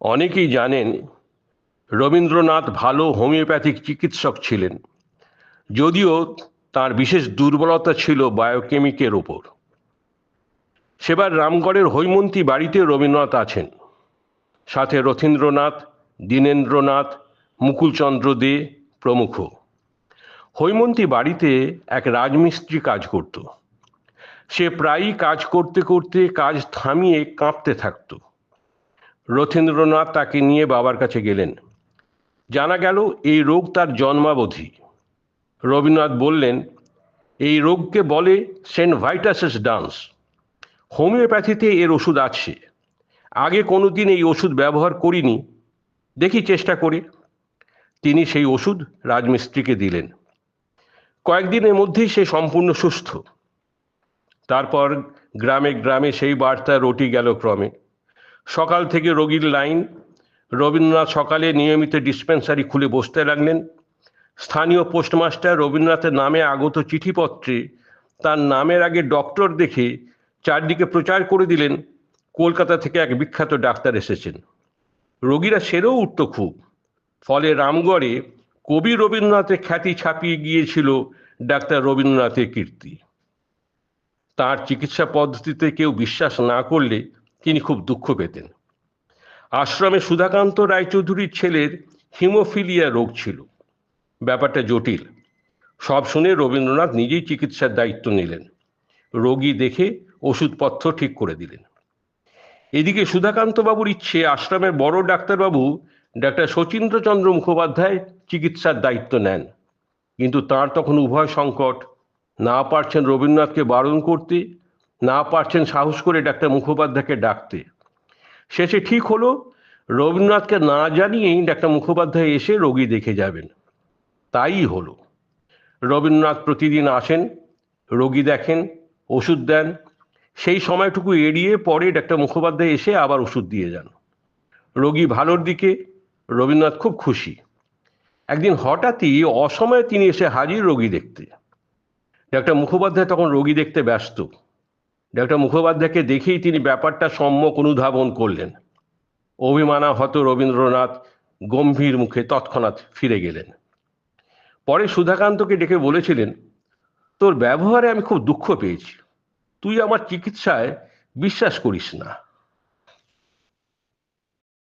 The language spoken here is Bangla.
অনেকেই জানেন রবীন্দ্রনাথ ভালো হোমিওপ্যাথিক চিকিৎসক ছিলেন, যদিও তার বিশেষ দুর্বলতা ছিল বায়োকেমিকের ওপর। সেবার রামগড়ের হৈমন্তী বাড়িতে রবীন্দ্রনাথ আছেন, সাথে রথীন্দ্রনাথ, দীনেন্দ্রনাথ, মুকুলচন্দ্র দে প্রমুখ। হৈমন্তী বাড়িতে এক রাজমিস্ত্রি কাজ করত। সে প্রায়ই কাজ করতে করতে কাজ থামিয়ে কাঁপতে থাকত। রথীন্দ্রনাথ তাকে নিয়ে বাবার কাছে গেলেন। জানা গেল এই রোগ তার জন্মাবধি। রবীন্দ্রনাথ বললেন, এই রোগকে বলে সেন্ট ভাইটাসেস ডান্স। হোমিওপ্যাথিতে এর ওষুধ আছে, আগে কোনোদিন এই ওষুধ ব্যবহার করিনি, দেখি চেষ্টা করে। তিনি সেই ওষুধ রাজমিস্ত্রিকে দিলেন। কয়েকদিনের মধ্যেই সে সম্পূর্ণ সুস্থ। তারপর গ্রামে গ্রামে সেই বার্তা রটি গেল ক্রমে। সকাল থেকে রোগীর লাইন। রবীন্দ্রনাথ সকালে নিয়মিত ডিসপেন্সারি খুলে বসতে লাগলেন। স্থানীয় পোস্টমাস্টার রবীন্দ্রনাথের নামে আগত চিঠিপত্রে তার নামের আগে ডক্টর দেখে চারদিকে প্রচার করে দিলেন, কলকাতা থেকে এক বিখ্যাত ডাক্তার এসেছেন। রোগীরা সেরেও উঠত খুব। ফলে রামগড়ে কবি রবীন্দ্রনাথের খ্যাতি ছাপিয়ে গিয়েছিল ডাক্তার রবীন্দ্রনাথের কীর্তি। তার চিকিৎসা পদ্ধতিতে কেউ বিশ্বাস না করলে তিনি খুব দুঃখ পেতেন। আশ্রমে সুধাকান্ত রায়চৌধুরীর ছেলের হিমোফিলিয়া রোগ ছিল। ব্যাপারটা জটিল। সব শুনে রবীন্দ্রনাথ নিজেই চিকিৎসার দায়িত্ব নিলেন। রোগী দেখে ওষুধপত্র ঠিক করে দিলেন। এদিকে সুধাকান্তবাবুর ইচ্ছে আশ্রমের বড় ডাক্তারবাবু ডাক্তার শচীন্দ্রচন্দ্র মুখোপাধ্যায় চিকিৎসার দায়িত্ব নেন। কিন্তু তার তখন উভয় সংকট। না পারছেন রবীন্দ্রনাথকে বারণ করতে, না পারছেন সাহস করে ডাক্তার মুখোপাধ্যায়কে ডাকতে। শেষে ঠিক হলো, রবীন্দ্রনাথকে না জানিয়েই ডাক্তার মুখোপাধ্যায় এসে রোগী দেখে যাবেন। তাই হলো। রবীন্দ্রনাথ প্রতিদিন আসেন, রোগী দেখেন, ওষুধ দেন। সেই সময়টুকু এড়িয়ে পরে ডাক্তার মুখোপাধ্যায় এসে আবার ওষুধ দিয়ে যান। রোগী ভালোর দিকে, রবীন্দ্রনাথ খুব খুশি। একদিন হঠাৎই অসময়ে তিনি এসে হাজির রোগী দেখতে। ডাক্তার মুখোপাধ্যায় তখন রোগী দেখতে ব্যস্ত। ডাক্তার মুখোপাধ্যায়কে দেখেই তিনি ব্যাপারটা সম্যক অনুধাবন করলেন। অভিমানাহত রবীন্দ্রনাথ গম্ভীর মুখে তৎক্ষণাৎ ফিরে গেলেন। পরে সুধাকান্তকে ডেকে বলেছিলেন, তোর ব্যবহারে আমি খুব দুঃখ পেয়েছি, তুই আমার চিকিৎসায় বিশ্বাস করিস না।